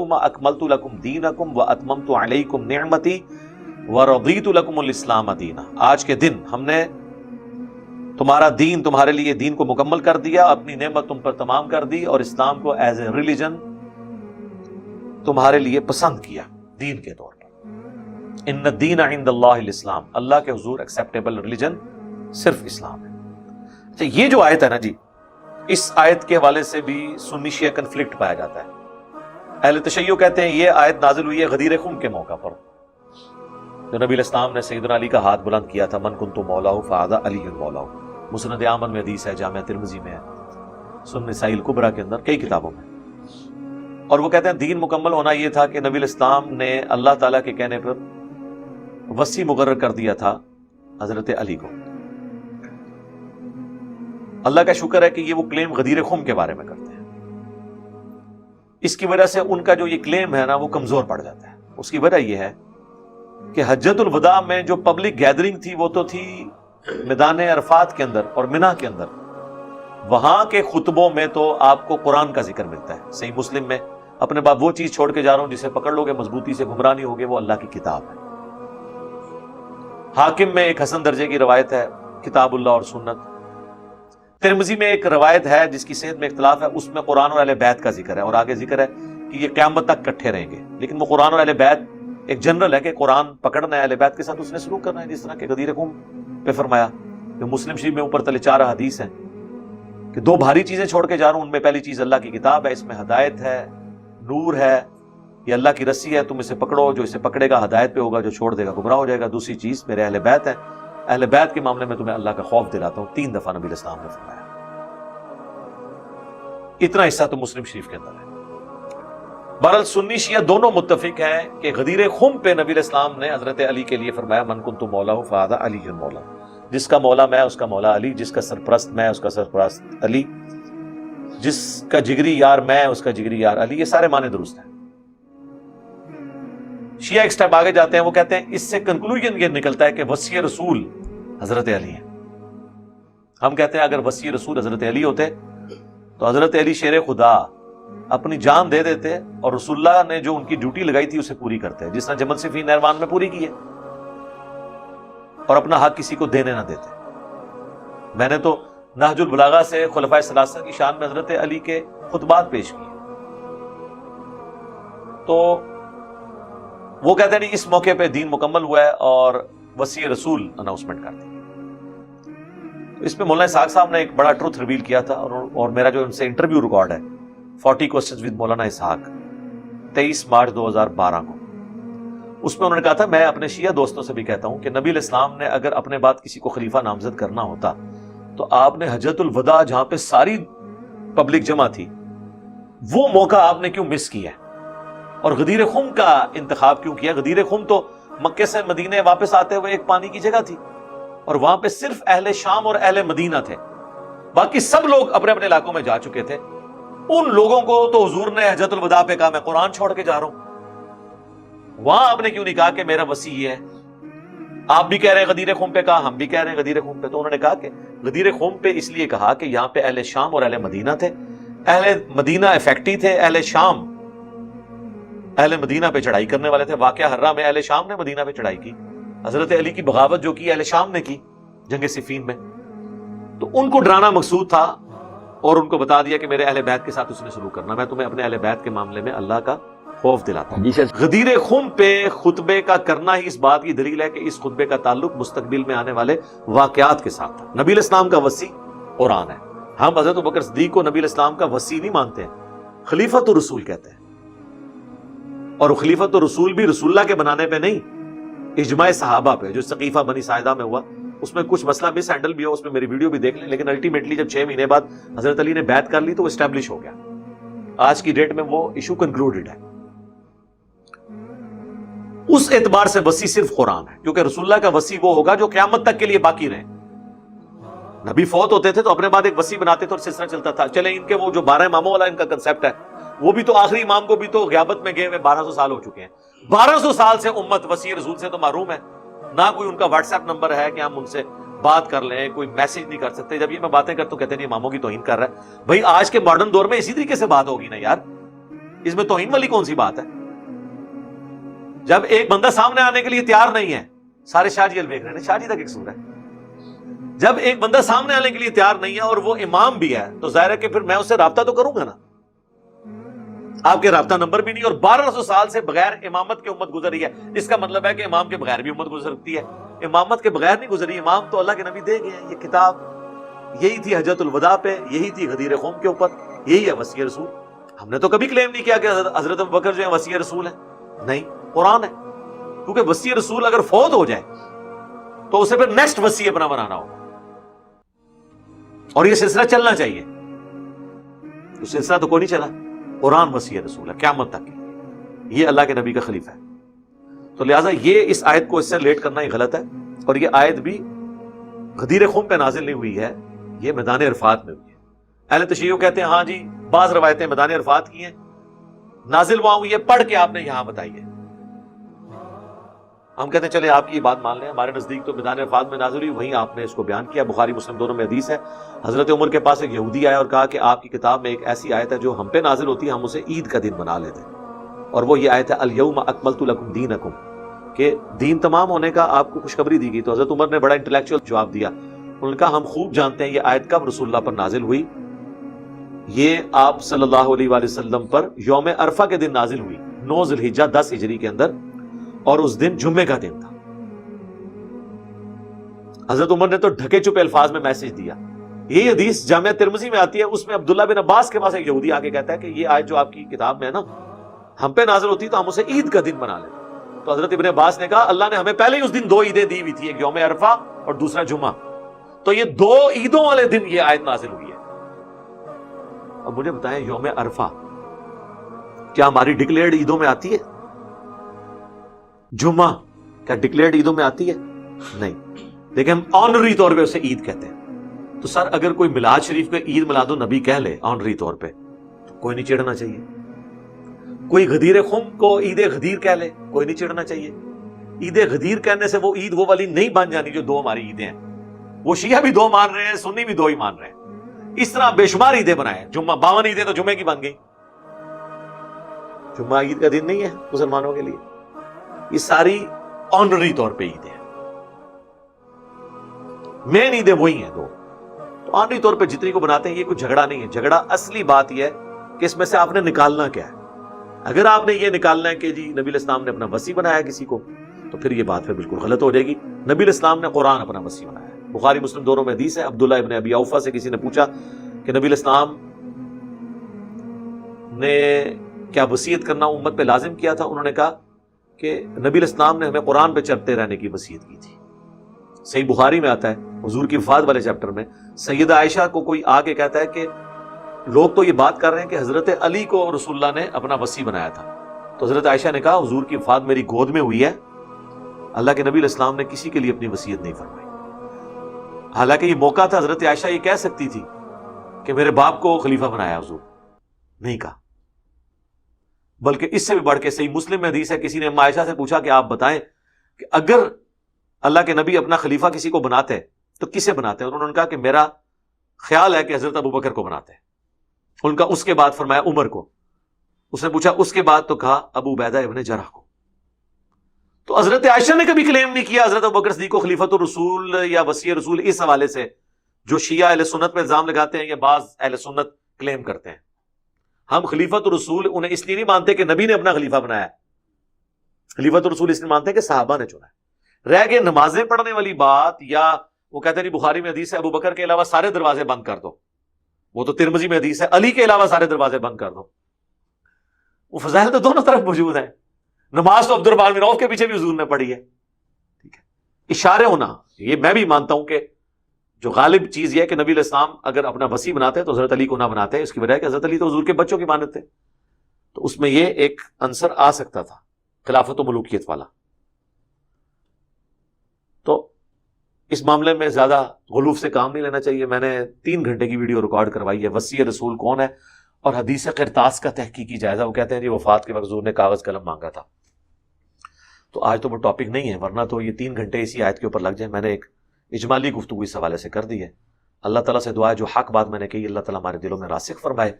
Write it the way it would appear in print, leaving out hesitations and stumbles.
الیوم اکملت لکم دینکم واتممت علیکم نعمتی ورضیت لکم الاسلام دینا. آج کے دن ہم نے تمہارا دین، تمہارے لیے دین کو مکمل کر دیا، اپنی نعمت تم پر تمام کر دی اور اسلام کو ایز اے ریلیجن تمہارے لیے پسند کیا دین کے طور پر. ان الدین عند اللہ الاسلام، اللہ کے حضور ایکسیپٹیبل ریلیجن صرف اسلام ہے. اچھا، یہ جو آیت ہے نا جی، اس آیت کے حوالے سے بھی سنی شیعہ کنفلکٹ پایا جاتا ہے. اہل تشیع کہتے ہیں یہ آیت نازل ہوئی ہے غدیر خم کے موقع پر، جو نبی علیہ السلام نے سیدنا علی کا ہاتھ بلند کیا تھا، من کنت مولاہ فہذا علی مولاہ. مسند احمد میں حدیث ہے، جامع ترمذی میں ہے، سنن نسائی الکبریٰ کے اندر، کئی کتابوں میں. اور وہ کہتے ہیں دین مکمل ہونا یہ تھا کہ نبی علیہ السلام نے اللہ تعالیٰ کے کہنے پر وصی مقرر کر دیا تھا حضرت علی کو. اللہ کا شکر ہے کہ یہ وہ کلیم غدیر خم کے بارے میں کرتے ہیں. اس کی وجہ سے ان کا جو یہ کلیم ہے نا وہ کمزور پڑ جاتا ہے. اس کی وجہ یہ ہے کہ حجۃ الوداع میں جو پبلک گیدرنگ تھی وہ تو تھی میدان عرفات کے اندر اور منی کے اندر. وہاں کے خطبوں میں تو آپ کو قرآن کا ذکر ملتا ہے. صحیح مسلم میں اپنے باپ وہ چیز چھوڑ کے جا رہا ہوں جسے پکڑ لو گے مضبوطی سے گمراہ نہیں ہوگے، وہ اللہ کی کتاب ہے. حاکم میں ایک حسن درجے کی روایت ہے، کتاب اللہ اور سنت. ترمذی میں ایک روایت ہے جس کی صحت میں اختلاف ہے، اس میں قرآن اور اہل بیت کا ذکر ہے، اور آگے ذکر ہے کہ یہ قیامت تک کٹھے رہیں گے. لیکن وہ قرآن اور اہل بیت ایک جنرل ہے کہ قرآن پکڑنا ہے، اہل بیت کے ساتھ اس نے سلوک کرنا ہے، جس طرح کہ غدیر خم پہ فرمایا. جو مسلم شریف میں اوپر تلے 4 حدیث ہیں کہ 2 بھاری چیزیں چھوڑ کے جا رہا ہوں. ان میں پہلی چیز اللہ کی کتاب ہے، اس میں ہدایت ہے، نور ہے، یہ اللہ کی رسی ہے، تم اسے پکڑو، جو اسے پکڑے گا ہدایت پہ ہوگا، جو چھوڑ دے گا گمراہ ہو جائے گا. دوسری چیز میرے اہل بیت ہے، اہل بیت کے معاملے میں تمہیں اللہ کا خوف دلاتا ہوں. 3 دفعہ نبی علیہ السلام نے فرمایا. اتنا حصہ تو مسلم شریف کے اندر ہے. بہرحال سنی شیعہ دونوں متفق ہیں کہ غدیر خم پہ نبی علیہ السلام نے حضرت علی کے لیے فرمایا من کنت مولاہ فہذا علی مولا. جس کا مولا میں اس کا مولا علی، جس کا سرپرست میں اس کا سرپرست علی، جس کا جگری یار میں اس کا جگری یار علی. یہ سارے معنی درست ہیں. شیعہ ایک سٹیپ آگے جاتے ہیں، وہ کہتے ہیں اس سے کنکلوژن یہ نکلتا ہے کہ وصی رسول حضرت علی ہیں. ہم کہتے ہیں اگر وصی رسول حضرت علی ہوتے تو حضرت علی شیر خدا اپنی جان دے دیتے اور رسول اللہ نے جو ان کی ڈیوٹی لگائی تھی اسے پوری کرتے، جس طرح جمل صفین نہروان میں پوری کی ہے، اور اپنا حق کسی کو دینے نہ دیتے. میں نے تو نہج البلاغہ سے خلفائے ثلاثہ کی شان میں حضرت علی کے خطبات پیش کیے. تو وہ کہتے ہیں اس موقع پہ دین مکمل ہوا ہے اور وصی رسول اناؤنسمنٹ کر دی. اس پہ مولانا اسحاق صاحب نے ایک بڑا ٹروتھ ریویل کیا تھا، اور میرا جو ان سے انٹرویو ریکارڈ ہے 40 کوسچنز ود مولانا اسحاق 23 مارچ 2012 کو، اس میں انہوں نے کہا تھا میں اپنے شیعہ دوستوں سے بھی کہتا ہوں کہ نبی علیہ السلام نے اگر اپنے بعد کسی کو خلیفہ نامزد کرنا ہوتا تو آپ نے حجۃ الوداع جہاں پہ ساری پبلک جمع تھی وہ موقع آپ نے کیوں مس کیا اور غدیر خم کا انتخاب کیوں کیا؟ غدیر خم تو مکے سے مدینے واپس آتے ہوئے ایک پانی کی جگہ تھی، اور وہاں پہ صرف اہل شام اور اہل مدینہ تھے، باقی سب لوگ اپنے اپنے علاقوں میں جا چکے تھے. ان لوگوں کو تو حضور نے حجۃ الوداع پہ کہا میں قرآن چھوڑ کے جا رہا ہوں. وہاں آپ نے کیوں نہیں کہا کہ میرا وصی یہ ہے؟ آپ بھی کہہ رہے ہیں غدیر خم پہ کہا، ہم بھی کہہ رہے ہیں غدیر خم پہ. تو انہوں نے کہا کہ غدیر خم پہ اس لیے کہا کہ یہاں پہ اہل شام اور اہل مدینہ تھے. اہل مدینہ افیکٹی تھے، اہل شام اہل مدینہ پہ چڑھائی کرنے والے تھے. واقعہ ہرہ میں اہل شام نے مدینہ پہ چڑھائی کی. حضرت علی کی بغاوت جو کی اہل شام نے کی جنگ صفین میں. تو ان کو ڈرانا مقصود تھا اور ان کو بتا دیا کہ میرے اہل بیت کے ساتھ اس نے سلوک کرنا. میں تمہیں اپنے اہل بیت کے معاملے میں اللہ کا خوف دلاتا ہوں. غدیر خم پہ خطبے کا کرنا ہی اس بات کی دلیل ہے کہ اس خطبے کا تعلق مستقبل میں آنے والے واقعات کے ساتھ تھا. نبی علیہ السلام کا وصی قرآن ہے. ہم حضرت ابوبکر صدیق کو نبی علیہ السلام کا وصی نہیں مانتے ہیں، خلیفۃ الرسول کہتے ہیں. اور خلیفۃ الرسول بھی رسول اللہ کے بنانے پہ نہیں، اجماع صحابہ پہ. جو سقیفہ بنی ساعدہ میں ہوا اس میں کچھ مسئلہ مس ہینڈل بھی ہو، اس میں میری ویڈیو بھی دیکھ لیں، لیکن الٹیمیٹلی جب 6 مہینے بعد حضرت علی نے بیعت کر لی تو وہ اسٹیبلش ہو گیا. آج کی ڈیٹ میں وہ ایشو کنکلوڈڈ ہے. اس اعتبار سے وصی صرف قرآن ہے، کیونکہ رسول اللہ کا وصی وہ ہوگا جو قیامت تک کے لیے باقی رہے. نبی فوت ہوتے تھے تو اپنے بعد ایک وصی بناتے تھے اور سلسلہ چلتا تھا. چلے ان کے وہ جو 12 اماموں والا ان کا کنسپٹ ہے، وہ بھی تو آخری امام کو بھی تو غیابت میں گئے ہوئے 1200 سال ہو چکے ہیں. 1200 سال سے امت وصی رسول سے تو محروم ہے. نہ کوئی ان کا واٹس ایپ نمبر ہے کہ ہم ان سے بات کر لیں، کوئی میسج نہیں کر سکتے. جب یہ میں باتیں کرتا ہوں کہتے ہیں اماموں کی توہین کر رہا ہے. بھائی آج کے ماڈرن دور میں اسی طریقے سے بات ہوگی نا یار. اس میں توہین والی کون سی بات ہے؟ جب ایک بندہ سامنے آنے کے لیے تیار نہیں ہے، سارے شاہ جی دیکھ رہے ہیں، شاہ جی کا قصور ہے، جب ایک بندہ سامنے آنے کے لیے تیار نہیں ہے اور وہ امام بھی ہے تو ظاہر ہے کہ پھر میں اس سے رابطہ تو کروں گا نا۔ آپ کے رابطہ نمبر بھی نہیں، اور 1200 سال سے بغیر امامت کے امت گزری ہے، اس کا مطلب ہے کہ امام کے بغیر بھی امت گزر سکتی ہے۔ امامت کے بغیر نہیں گزری، امام تو اللہ کے نبی دے گئے ہیں۔ یہ کتاب یہی تھی حجۃ الوداع پہ، یہی تھی غدیر قوم کے اوپر، یہی ہے وصیۃ رسول۔ ہم نے تو کبھی کلیم نہیں کیا کہ حضرت ابوبکر جو ہے وصیۃ رسول ہے، نہیں، قرآن ہے، کیونکہ وصیۃ رسول اگر فوت ہو جائے تو اسے پھر نیکسٹ وصی اپنا بنانا ہوگا، اور یہ سلسلہ چلنا چاہیے۔ تو سلسلہ تو کوئی نہیں چلا، قرآن وصیۃ رسول ہے قیامت تک، یہ اللہ کے نبی کا خلیفہ ہے۔ تو لہٰذا یہ اس آیت کو اس سے ریلیٹ کرنا ہی غلط ہے، اور یہ آیت بھی غدیر خم پہ نازل نہیں ہوئی ہے، یہ میدان عرفات میں ہوئی ہے۔ اہل تشیع کہتے ہیں ہاں جی بعض روایتیں میدان عرفات کی ہیں، نازل وہاں ہوئی ہے، پڑھ کے آپ نے یہاں بتائی ہے۔ ہم کہتے ہیں چلے آپ کی یہ بات مان لیں، ہمارے نزدیک تو میدان عرفات میں نازل ہوئی، وہیں آپ نے اس کو بیان کیا۔ بخاری مسلم دونوں میں حدیث ہے، حضرت عمر کے پاس ایک یہودی آیا اور کہا کہ آپ کی کتاب میں ایک ایسی آیت ہے جو ہم پہ نازل ہوتی ہے، ہم اسے عید کا دن بنا لیتے ہیں، اور وہ یہ آیت ہے الیوم اکملت لکم دینکم، کہ دین تمام ہونے کا آپ کو خوشخبری دی گئی۔ تو حضرت عمر نے بڑا انٹلیکچوئل جواب دیا، انہوں نے کہا ہم خوب جانتے ہیں یہ آیت کب رسول اللہ پر نازل ہوئی، یہ آپ صلی اللہ علیہ وآلہ وسلم پر یوم عرفہ کے دن نازل ہوئی، 9 ذی الحجہ 10 ہجری کے اندر، اور اس دن جمعے کا دن تھا۔ حضرت عمر نے تو ڈھکے چھپے الفاظ میں میسج دیا۔ یہی حدیث جامعہ ترمذی میں آتی ہے، اس میں عبداللہ بن عباس کے پاس ایک یہودی آ کے کہتا ہے کہ یہ آیت جو آپ کی کتاب میں ہے نا ہم پہ نازل ہوتی تو ہم اسے عید کا دن بنا لیتے۔ تو حضرت ابن عباس نے کہا اللہ نے ہمیں پہلے ہی اس دن 2 عیدیں دی ہوئی تھی، ایک یوم عرفہ اور دوسرا جمعہ، تو یہ 2 عیدوں والے دن یہ آیت نازل ہوئی ہے۔ اب مجھے بتائیں یوم عرفہ کیا ہماری ڈکلیئرڈ عیدوں میں آتی ہے؟ جمعہ کیا ڈکلیئرڈ عیدوں میں آتی ہے؟ نہیں، لیکن ہم آنری طور پہ اسے عید کہتے ہیں۔ تو سر اگر کوئی میلاد شریف کو عید میلاد النبی کہہ لے آنری طور پہ تو کوئی نہیں چڑھنا چاہیے۔ کوئی غدیر خم کو عید غدیر کہہ لے، کوئی نہیں چڑھنا چاہیے۔ عید غدیر کہنے سے وہ عید وہ والی نہیں بن جانی جو 2 ہماری عیدیں ہیں۔ وہ شیعہ بھی 2 مان رہے ہیں، سنی بھی 2 ہی مان رہے ہیں۔ اس طرح بے شمار عیدیں بنائے، جمعہ 52 عیدیں تو جمعے کی بن گئی۔ جمعہ عید کا دن نہیں ہے مسلمانوں کے لیے، یہ ساری آنری طور پہ عیدیں ہیں، مین عیدیں وہی ہیں 2۔ تو آنری طور پہ جتنی کو بناتے ہیں یہ کوئی جھگڑا نہیں ہے۔ جھگڑا اصلی بات یہ ہے کہ اس میں سے آپ نے نکالنا کیا ہے۔ اگر آپ نے یہ نکالنا ہے کہ جی نبی الاسلام نے اپنا وصی بنایا کسی کو، تو پھر یہ بات پھر بالکل غلط ہو جائے گی۔ نبی الاسلام نے قرآن اپنا وصی بنایا ہے، بخاری مسلم دونوں میں حدیث ہے۔ عبداللہ ابن ابی اوفا سے کسی نے پوچھا کہ نبی الاسلام نے کیا وصیت کرنا امت پہ لازم کیا تھا؟ انہوں نے کہا کہ نبی الاسلام نے ہمیں قرآن پہ چلتے رہنے کی وصیت کی تھی۔ صحیح بخاری میں آتا ہے حضور کی وفات والے چیپٹر میں، سیدہ عائشہ کو کوئی آ کے کہتا ہے کہ لوگ تو یہ بات کر رہے ہیں کہ حضرت علی کو رسول اللہ نے اپنا وصی بنایا تھا۔ تو حضرت عائشہ نے کہا حضور کی وفات میری گود میں ہوئی ہے، اللہ کے نبی علیہ السلام نے کسی کے لیے اپنی وصیت نہیں فرمائی۔ حالانکہ یہ موقع تھا حضرت عائشہ یہ کہہ سکتی تھی کہ میرے باپ کو خلیفہ بنایا حضور، نہیں کہا۔ بلکہ اس سے بھی بڑھ کے صحیح مسلم میں حدیث ہے، کسی نے اما عائشہ سے پوچھا کہ آپ بتائیں کہ اگر اللہ کے نبی اپنا خلیفہ کسی کو بناتے تو کسے بناتے؟ اور انہوں نے کہا کہ میرا خیال ہے کہ حضرت ابوبکر کو بناتے ہیں۔ ان کا اس کے بعد فرمایا عمر کو۔ اس نے پوچھا اس کے بعد، تو کہا ابو عبیدہ ابن جرح کو۔ تو حضرت عائشہ نے کبھی کلیم نہیں کیا حضرت ابوبکر صدیق کو خلیفۃ الرسول یا وصی رسول، اس حوالے سے جو شیعہ اہل سنت پہ الزام لگاتے ہیں یا بعض اہل سنت کلیم کرتے ہیں۔ ہم خلیفۃ الرسول انہیں اس لیے نہیں مانتے کہ نبی نے اپنا خلیفہ بنایا، خلیفۃ الرسول اس لیے مانتے ہیں کہ صحابہ نے چنا ہے۔ رہ گئے نمازیں پڑھنے والی بات، یا وہ کہتے ہیں بخاری میں حدیث ہے ابوبکر کے علاوہ سارے دروازے بند کر دو، وہ تو ترمذی میں حدیث ہے علی کے علاوہ سارے دروازے بند کر دو۔ وہ فضائل تو دونوں طرف موجود ہیں۔ نماز تو عبد الرحمن بن عوف کے پیچھے بھی حضور نے پڑھی ہے، ٹھیک ہے۔ اشارے ہونا، یہ میں بھی مانتا ہوں کہ جو غالب چیز یہ ہے کہ نبی علیہ السلام اگر اپنا وصی بناتے ہیں تو حضرت علی کو نہ بناتے ہیں، اس کی وجہ ہے کہ حضرت علی تو حضور کے بچوں کی مانت تھے، تو اس میں یہ ایک عنصر آ سکتا تھا خلافت و ملوکیت والا۔ تو اس معاملے میں زیادہ غلوف سے کام نہیں لینا چاہیے۔ میں نے 3 گھنٹے کی ویڈیو ریکارڈ کروائی ہے، وصی رسول کون ہے اور حدیث قرطاس کا تحقیقی جائزہ۔ وہ کہتے ہیں جی وفات کے وقت حضور نے کاغذ قلم مانگا تھا۔ تو آج تو وہ ٹاپک نہیں ہے، ورنہ تو یہ 3 گھنٹے اسی آیت کے اوپر لگ جائیں۔ میں نے ایک اجمالی گفتگو اس حوالے سے کر دی ہے۔ اللہ تعالیٰ سے دعا ہے جو حق بات میں نے کہی اللہ تعالیٰ ہمارے دلوں میں راسخ فرمائے۔